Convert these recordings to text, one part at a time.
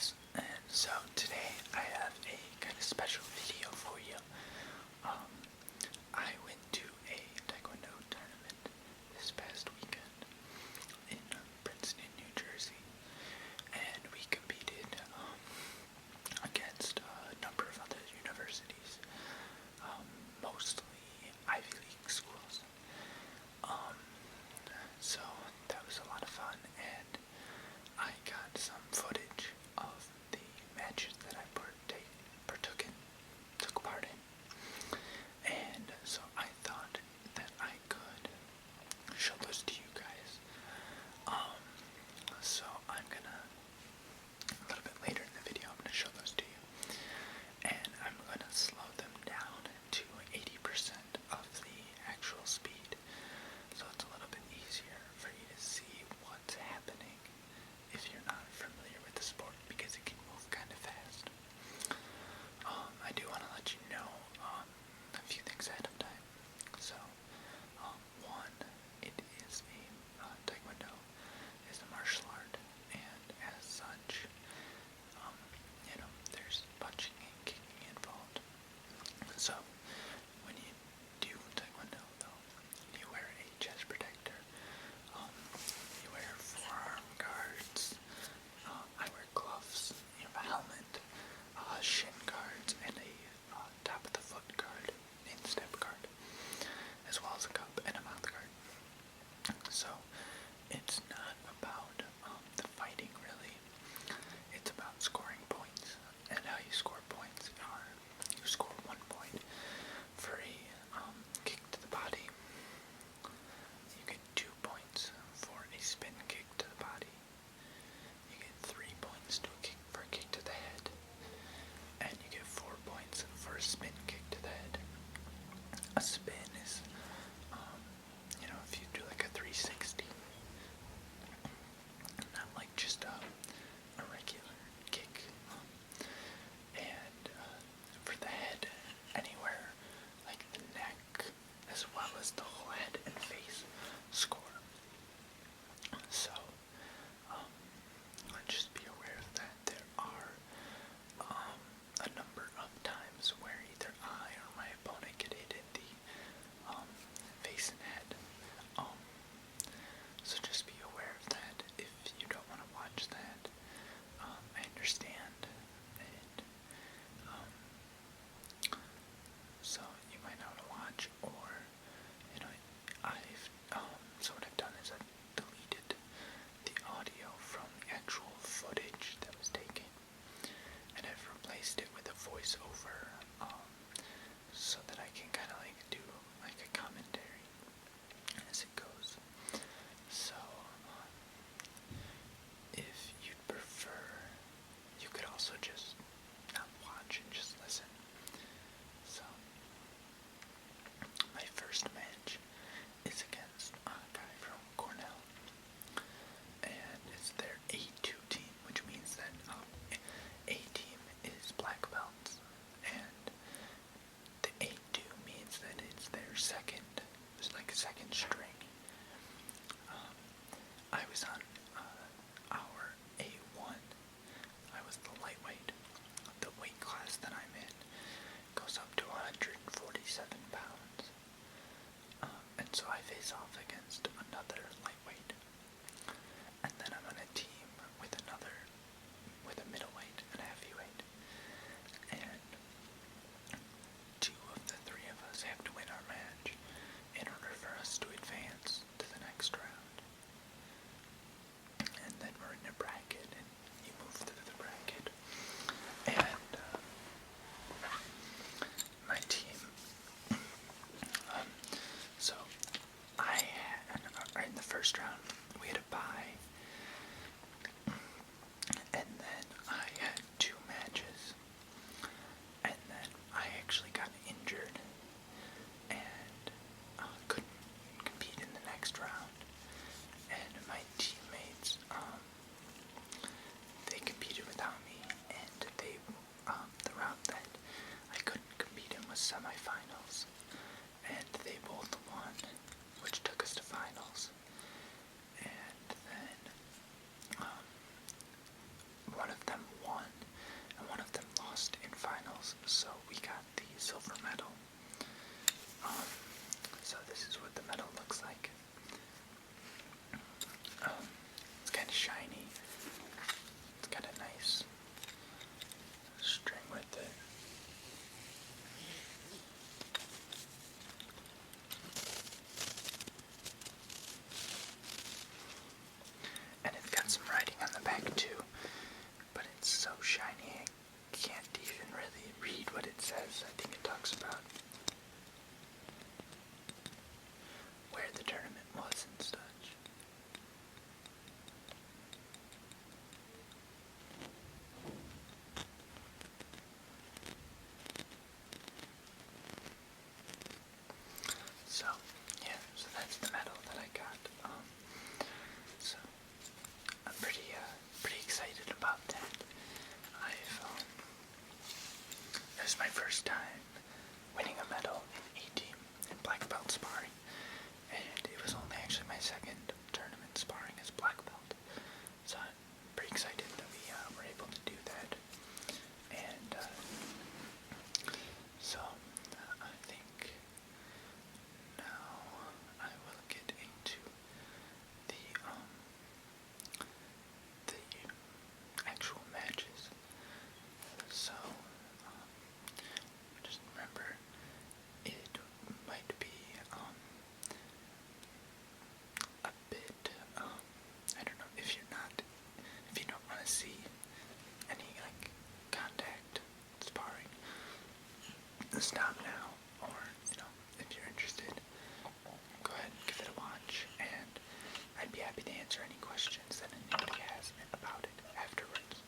guys, and so today I have a kind of special video for you. I went to a Taekwondo tournament this past weekend in Princeton, New Jersey, and we competed against a number of other universities, mostly Ivy League schools. So that was a lot of fun, and I got some footage of the matches that I partook in, was my first time winning a medal in A-team in black belt sparring, and it was only actually my second tournament sparring as black belt, so I'm pretty excited that we were able to do that. And so I think now I will get into the actual matches. So just remember, it might be a bit I don't know, if you don't want to see any like contact sparring, stop now, or if you're interested, go ahead and give it a watch, and I'd be happy to answer any questions that anybody has about it afterwards.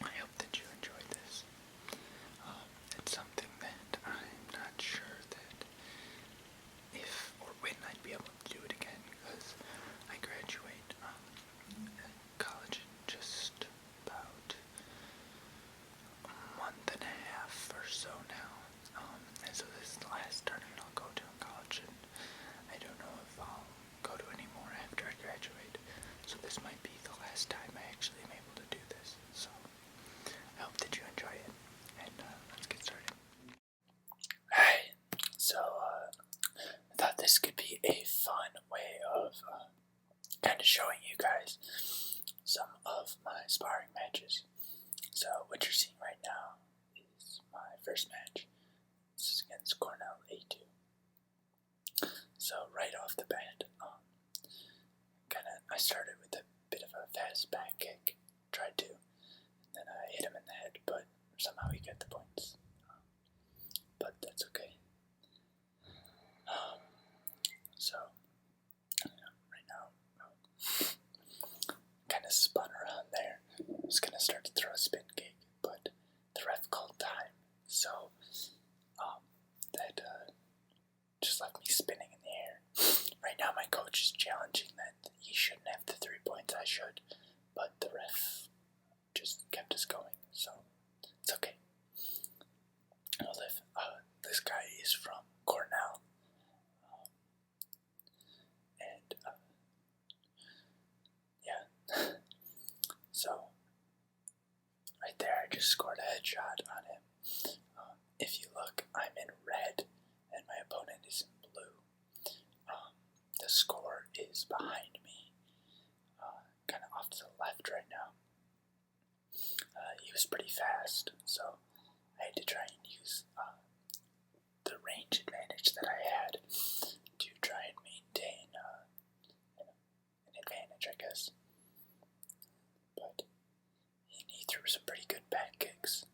I hope that you enjoyed this. It's something that I'm not sure that if or when I'd be able to do it again, because I graduate college in just about a month and a half or so now. And so this is the last tournament I'll go to in college, and I don't know if I'll go to any more after I graduate. So this might be the last time I actually am able to do this. So I hope that you enjoy it, and let's get started. Alright, so I thought this could be a fun way of kind of showing you guys some of my sparring matches. So what you're seeing right now is my first match. This is against Cornell A2. So right off the bat, I started with a bit of a fast back kick, tried to, and then I hit him in the head, but somehow he got the points. But that's okay. So right now, kind of spun around there. I was gonna start to throw a spin kick, but the ref called time, so that just left me spinning in the air. Right now, my coach is challenging that he shouldn't have the 3 points, I should, but the ref just kept us going, so it's okay. I'll live. This guy is from Cornell, and yeah. So right there, I just scored a headshot on him. If you look, I'm in red, and my opponent is in blue. The score is behind me, kind of off to the left right now. He was pretty fast, so I had to try and use the range advantage that I had to try and maintain an advantage, I guess. But he threw some pretty good back kicks.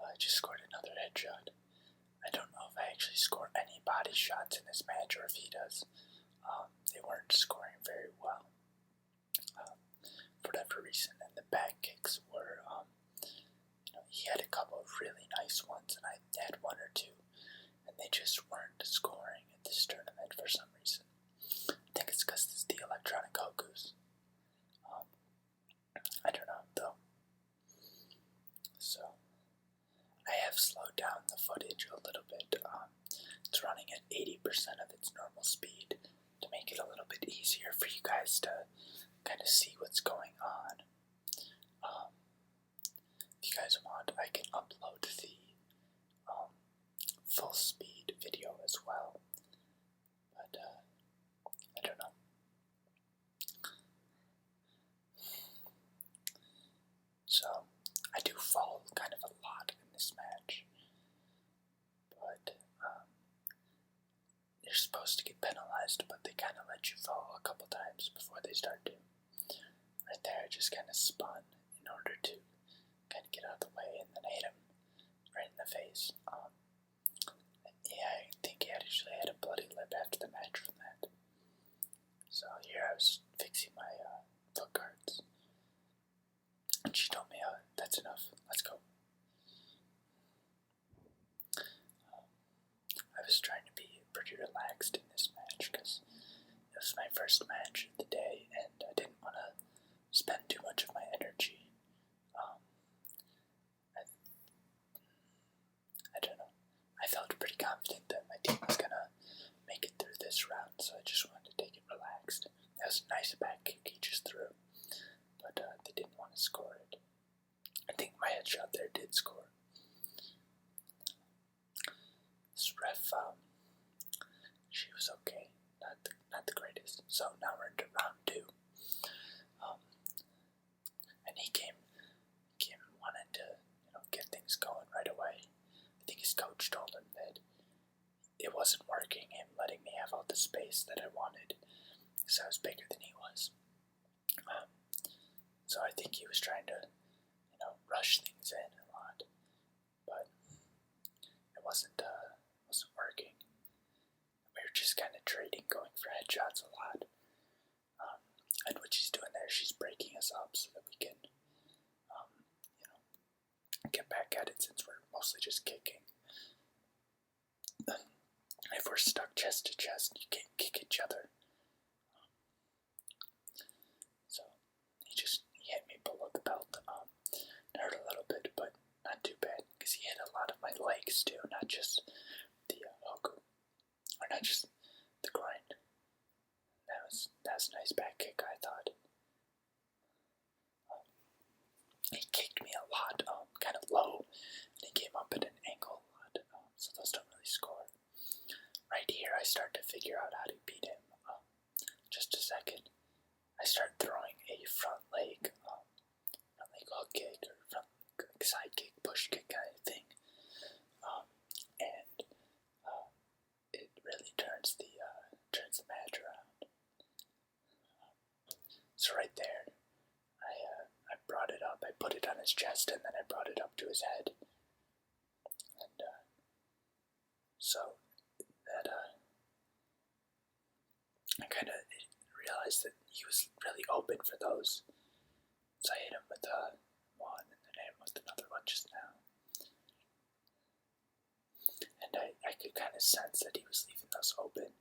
I just scored another headshot. I don't know if I actually score any body shots in this match, or if he does. They weren't scoring very well, for whatever reason, and the back kicks were, he had a couple of really nice ones, and I had one or two, and they just weren't scoring at this tournament for some reason. I think it's because it's the electronic Hokus. I don't know, though. So, I have slowed down the footage a little bit. It's running at 80% of its normal speed to make it a little bit easier for you guys to kind of see what's going on. If you guys want, I can upload the full speed video as well, but I don't know. So I do fall kind of a lot in this match, but you're supposed to get penalized, but they kind of let you fall a couple times before they start to. Right there, I just kind of spun in order to kind of get out of the way, and then I hit him right in the face. Yeah, I think he actually had a bloody lip after the match from that. So here I was fixing my foot guards, and she told me, that's enough, let's go. I was trying to be pretty relaxed in this match, because it was my first match of the day, and I didn't want to spend too much of my energy. want to score it. I think my headshot there did score. This ref, she was okay, not the greatest. So now we're into round 2. And he came wanting to, get things going right away. I think his coach told him that it wasn't working, him letting me have all the space that I wanted, because I was bigger than he was. So I think he was trying to, rush things in a lot, but it wasn't working. We were just kind of trading, going for headshots a lot. And what she's doing there, she's breaking us up so that we can, get back at it, since we're mostly just kicking. If we're stuck chest to chest, you can't kick each other. So he hit me below the belt. It hurt a little bit, but not too bad, because he hit a lot of my legs too, not just the hoku, or not just the grind. That was a nice back kick, I thought. He kicked me a lot, kind of low, and he came up at an angle a lot, so those don't really score. Right here, I start to figure out how to beat him. Just a second. I start throwing a front leg hook kick, or front side kick, push kick kind of thing. And it really turns the match around. So right there, I brought it up. I put it on his chest, and then I brought it up to his head. And so that I kind of realized that he was really open for those. So I hit him with one, and then I hit him with another one just now. And I could kind of sense that he was leaving those open.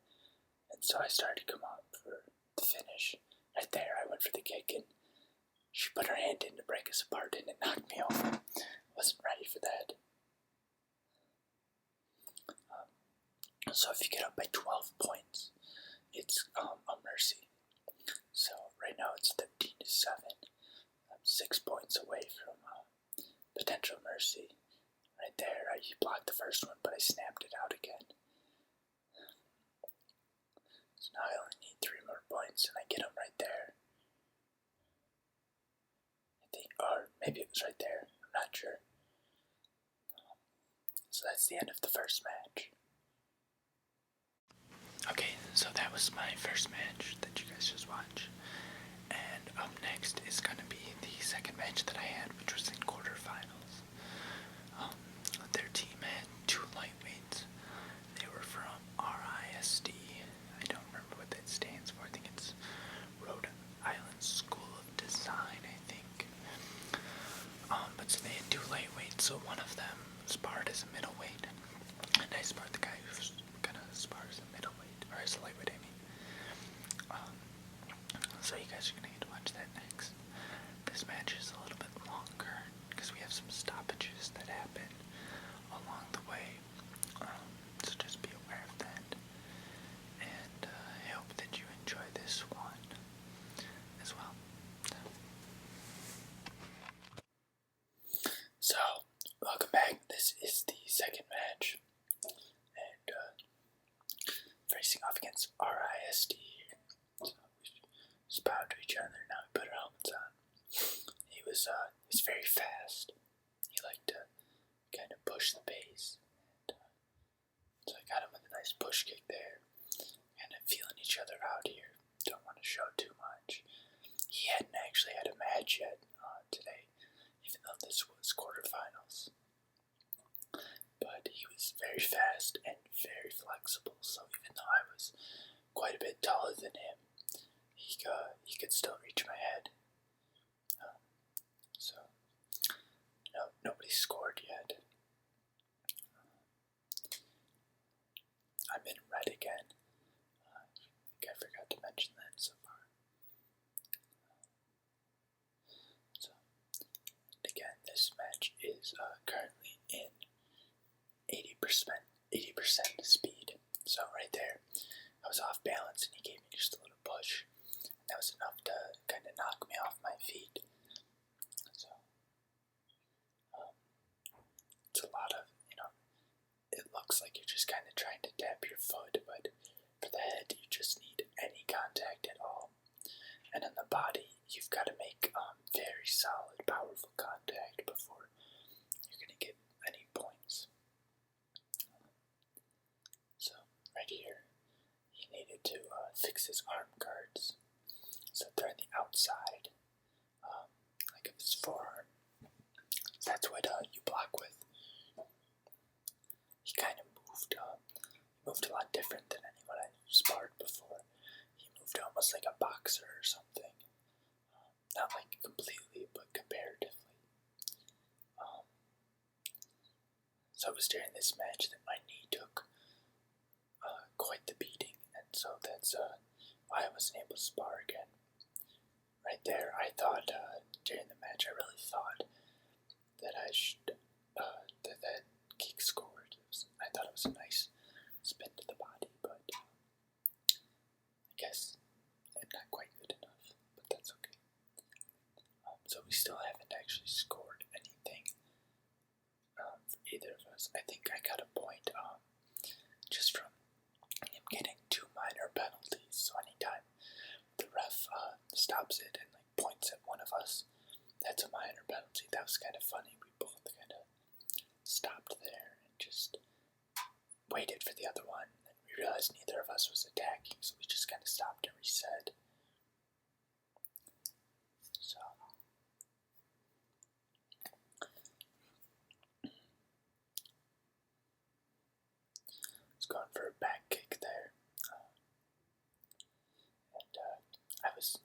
And so I started to come up for the finish. Right there, I went for the kick, and she put her hand in to break us apart, and it knocked me over. I wasn't ready for that. So if you get up by 12 points, it's a mercy. So right now it's 13-7. I'm 6 points away from potential mercy. Right there, he blocked the first one, but I snapped it out again. So now I only need 3 more points, and I get him right there. I think, or maybe it was right there. I'm not sure. So that's the end of the first match. Okay, so that was my first match that you guys just watched. And up next is going to be the second match that I had, which was in quarterfinals. Their team had 2 lightweights. They were from RISD. I don't remember what that stands for. I think it's Rhode Island School of Design, I think. But so they had 2 lightweights, so one of them sparred as a middleweight, and I sparred the guy who's gonna spar as a middleweight, or as a lightweight, I mean. So you guys are gonna get to watch that next. This match is a little bit longer, because we have some stoppages that happen along the way, so just be aware of that. And I hope that you enjoy this one as well. So, welcome back. This is the second match, and facing off against RISD. So we just bowed to each other. Now we put our helmets on. He's very fast. He liked to kind of push the pace, and so I got him with a nice push kick there. Kind of feeling each other out here. Don't want to show too much. He hadn't actually had a match yet today, even though this was quarterfinals. But he was very fast and very flexible, so even though I was quite a bit taller than him, he could still reach my head. So, nobody scored yet. I'm in red again. I think I forgot to mention that so far. So, again, this match is currently in 80% speed. So right there, I was off balance, and he gave me just a little push. And that was enough to kind of knock me off my feet. fix his arm guards so they're on the outside, like of his forearm. That's what you block with. He kind of moved a lot different than anyone I sparred before. He moved almost like a boxer or something. Not like completely, but comparatively. So it was during this match that my knee took quite the beating, and so that's why I wasn't able to spar again. Right there, I thought during the match, I really thought that I should that kick scored. I thought it was a nice spin to the body, but I guess I'm not quite good enough. But that's okay. So we still haven't actually scored anything for either of us. I think I got a point just from him getting 2 minor penalties. So anytime the ref stops it and like points at one of us, that's a minor penalty. That was kind of funny. We both kind of stopped there and just waited for the other one. And we realized neither of us was attacking, so we just kind of stopped and reset. So I was going for a back kick there, and I was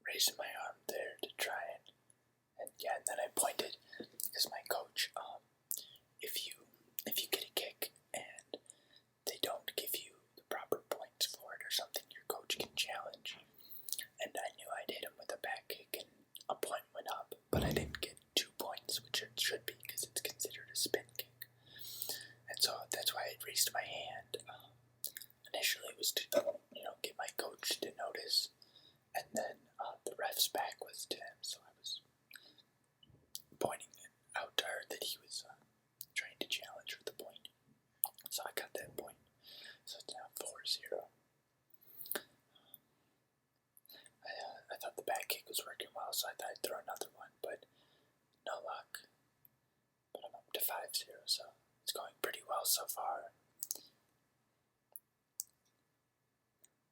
raising my arm there to try and then I pointed because my coach, if you get a kick and they don't give you the proper points for it or something, your coach can challenge. And I knew I'd hit him with a back kick and a point went up, but I didn't get 2 points, which it should be because it's considered a spin kick. And so that's why I raised my hand. Initially it was to get my coach to notice, and then the ref's back was to him, so I was pointing out to her that he was trying to challenge for the point. So I got that point. So it's now 4-0. I thought the back kick was working well, so I thought I'd throw another one, but no luck. But I'm up to 5-0, so it's going pretty well so far.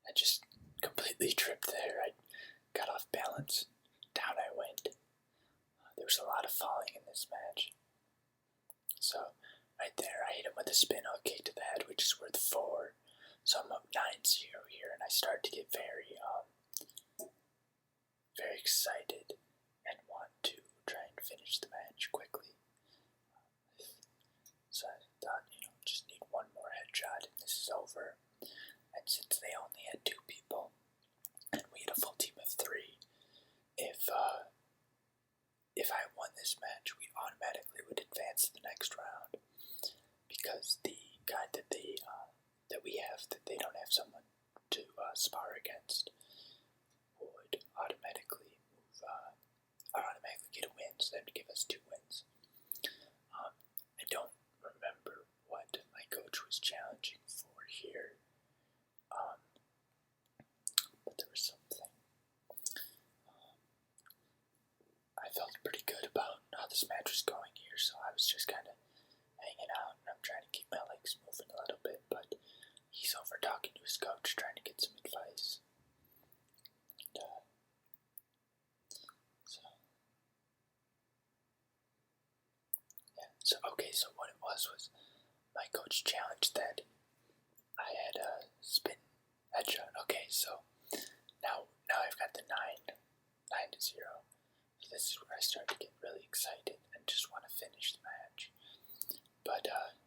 I just completely tripped there. I got off balance. Down I went. There was a lot of falling in this match. So, right there, I hit him with a spin kick to the head, which is worth 4. So I'm up 9-0 here, and I start to get very excited and want to try and finish the match quickly. So I thought, just need one more headshot and this is over. And since they only had 2 people, and we had a full team of 3, if I won this match, we automatically would advance to the next round, because the guy that they don't have someone to spar against would automatically get a win, so they would give us 2 wins. I don't remember what my coach was challenging for here, but there was something. I felt pretty good about how this match was going here, so I was just kind of hanging out, and I'm trying to keep my legs moving a little bit, but he's over talking to his coach, trying to get some advice. And, so what it was my coach challenged that I had a spin headshot. Okay, so now I've got the 9-0. So this is where I start to get really excited and just want to finish the match. But it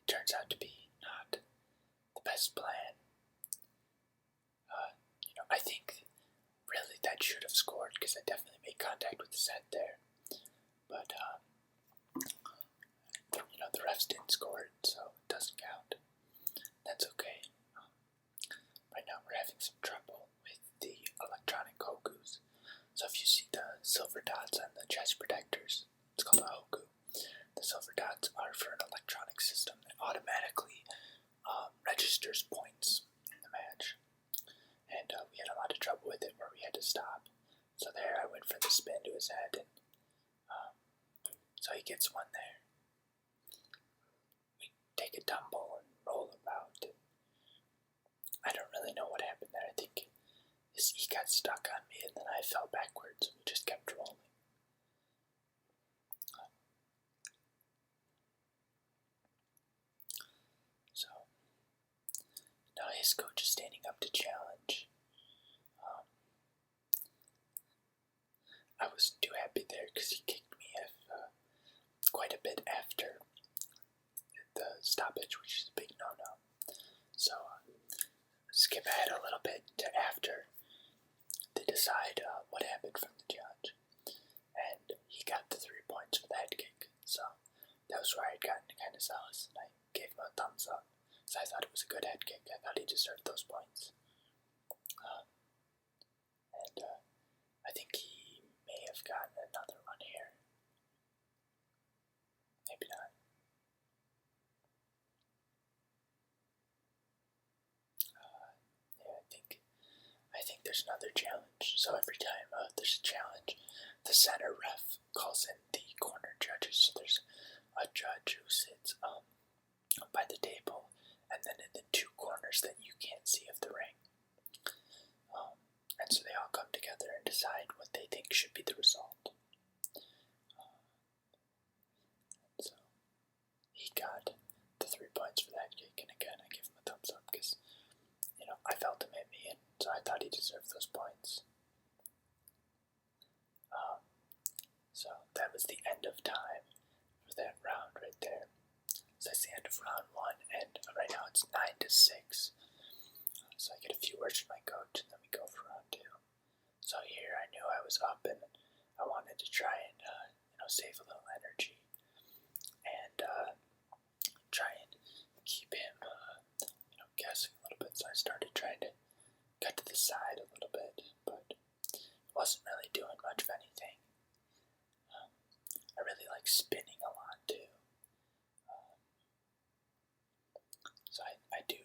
turns out to be not the best plan. I think really that should have scored, because I definitely made contact with his head there. But the refs didn't score it, so it doesn't count. That's okay. Right now we're having some trouble with the electronic Hokus. So if you see the silver dots on the chest protectors, it's called a Hoku. The silver dots are for an electronic system that automatically registers points in the match. And we had a lot of trouble with it, where we had to stop. So there I went for the spin to his head, and so he gets one there. We take a tumble and roll about, and I don't really know what happened there. I think he got stuck on me, and then I fell backwards, and we just kept rolling. So now his coach is standing up to challenge. I wasn't too happy there because he kicked me quite a bit after the stoppage, which is a big no-no. So skip ahead a little bit to after they decide what happened from the judge. And he got the 3 points for the head kick. So that was where I had gotten kind of zealous, and I gave him a thumbs up. So I thought it was a good head kick. I thought he deserved those points. And I think he may have gotten another one here. Maybe not. Yeah, I think there's another challenge. So every time there's a challenge, the center ref calls in the corner judges. So there's a judge who sits by the table, and then in the two corners that you can't see of the ring. And so they all come together and decide what they think should be the result. So he got the 3 points for that kick, and again I give him a thumbs up because, I felt him hit me, and so I thought he deserved those points. So that was the end of time for that round right there. So that's the end of round 1, and right now it's 9-6. So I get a few words from my coach, and then we go for round 2. So here I knew I was up, and I wanted to try and save a little energy and try and keep him guessing a little bit. So I started trying to cut to the side a little bit, but it wasn't really doing much of anything. I really like spinning a lot too. So I do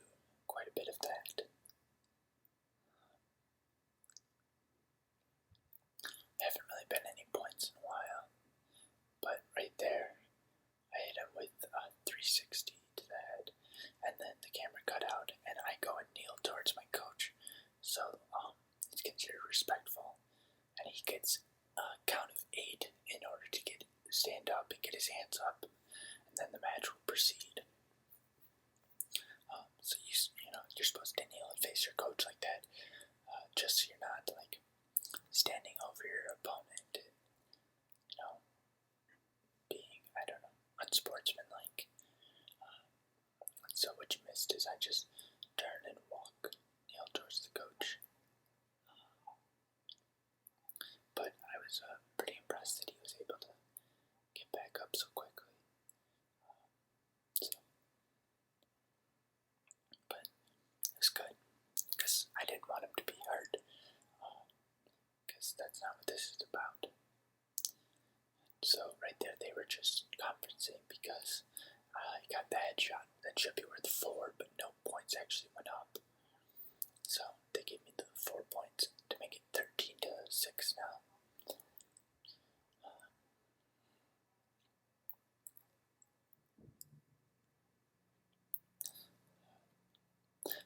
quite a bit of that. Haven't really been any points in a while, but right there, I hit him with 360 to the head, and then the camera cut out, and I go and kneel towards my coach, so it's considered respectful, and he gets a count of 8 in order to stand up and get his hands up, and then the match will proceed. So you're supposed to kneel and face your coach like that, just so you're not like standing over your opponent and, being, unsportsmanlike. So what you missed is I just turn and kneel towards the coach. But I was pretty impressed that he was able to get back up so quickly. But it was good, because I didn't want him to be hurt, because that's not what this is about. So right there they were just compensating because I got the headshot. That should be worth 4, but no points actually went up. So they gave me the 4 points to make it 13-6 now.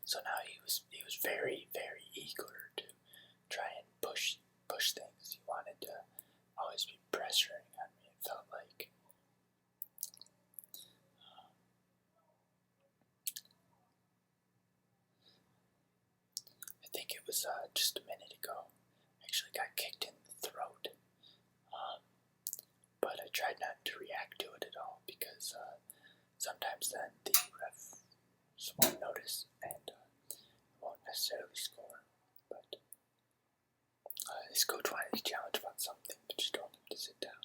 So now he was very, very eager to try and push things. He wanted to always be pressuring on me, it felt like. I think it was just a minute ago. I actually got kicked in the throat. But I tried not to react to it at all because sometimes then the ref won't notice and won't necessarily score. But his coach wanted to challenge about something, but she told him to sit down.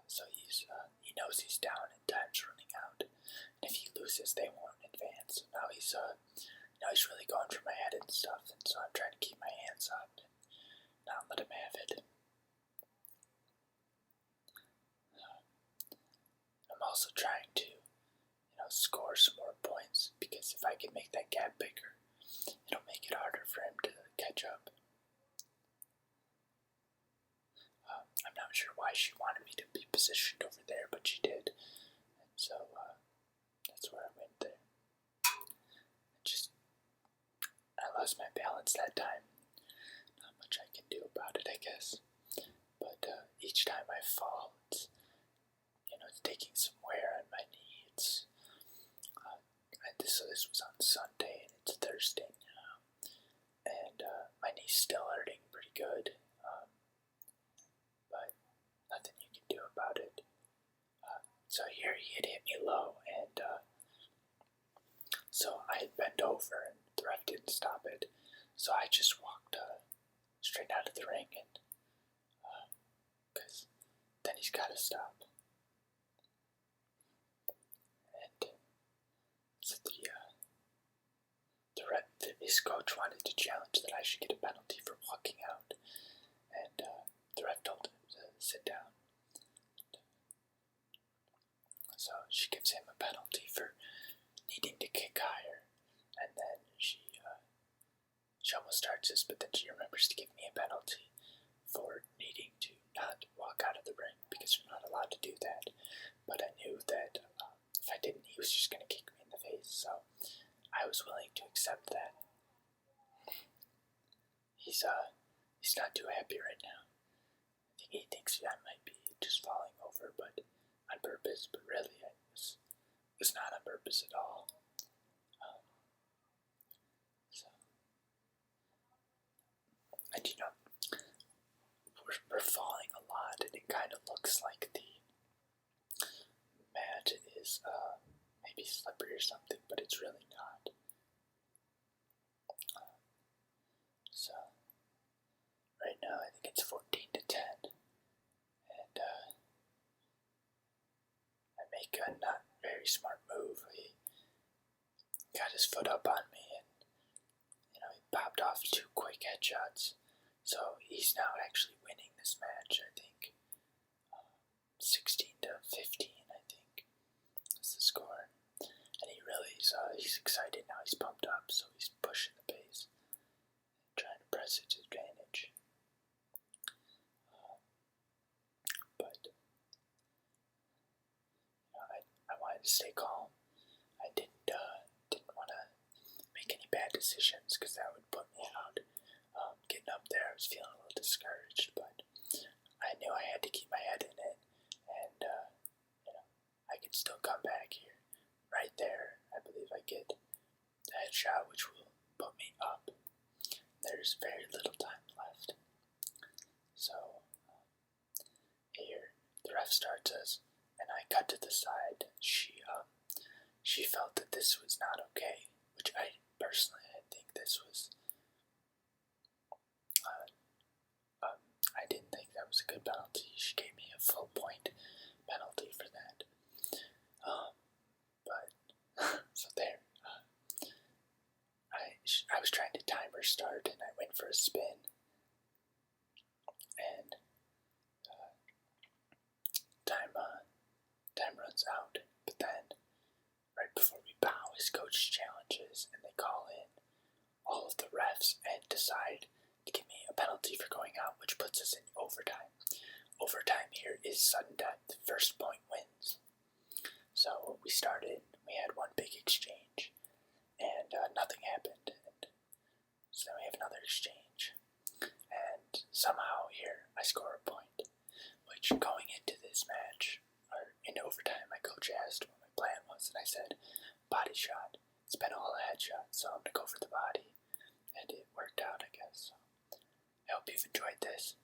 So he knows he's down and time's running out. And if he loses, they won't advance. So now he's really going for my head and stuff, and so I'm trying to keep my hands up and not let him have it. I'm also trying to, score some more points, because if I can make that gap bigger, it'll make it harder for him to catch up. I'm not sure why she wanted me to be positioned over there, but she did, and so that's where I went there. lost my balance that time. Not much I can do about it, I guess. But each time I fall, it's taking some wear on my knee. This was on Sunday and it's Thursday now, and my knee's still hurting pretty good. But nothing you can do about it. So here he had hit me low, and so I had bent over, and the ref didn't stop it. So I just walked straight out of the ring, and because then he's got to stop. And so his coach wanted to challenge that I should get a penalty for walking out, and the ref told him to sit down. So she gives him a penalty for needing to kick higher, and then she almost starts this, but then she remembers to give me a penalty for needing to not walk out of the ring because you're not allowed to do that. But I knew that if I didn't, he was just going to kick me in the face, so I was willing to accept that. He's not too happy right now. I think he thinks I might be just falling over, but on purpose. But really, it was not on purpose at all. And we're falling a lot, and it kind of looks like the mat is maybe slippery or something, but it's really not. So right now I think it's 14-10, and I make a not very smart move. He got his foot up on me, and he popped off 2 quick headshots. So he's now actually winning this match, I think. 16-15, I think, is the score. And he really he's excited now. He's pumped up, so he's pushing the pace, trying to press its advantage. But I wanted to stay calm. I didn't want to make any bad decisions because that would put me out. Getting up there, I was feeling a little discouraged, but I knew I had to keep my head in it, and I could still come back here. Right there, I believe I get the headshot, which will put me up. There's very little time left. So here, the ref starts us, and I cut to the side. She felt that this was not okay, which I think this was. I didn't think that was a good penalty. She gave me a full point penalty for that. But so there, I was trying to time her start, and I went for a spin, and time runs out. But then, right before we bow, his coach challenges, and they call in all of the refs and decide to give me a penalty for going out, which puts us in overtime. Overtime here is sudden death. First point wins. So we started, we had one big exchange, and nothing happened. And so then we have another exchange, and somehow here I score a point, which going into this match, or in overtime, my coach asked what my plan was, and I said, body shot. It's been all a headshot, so I'm going to go for the body. And it worked out, I guess. I hope you've enjoyed this.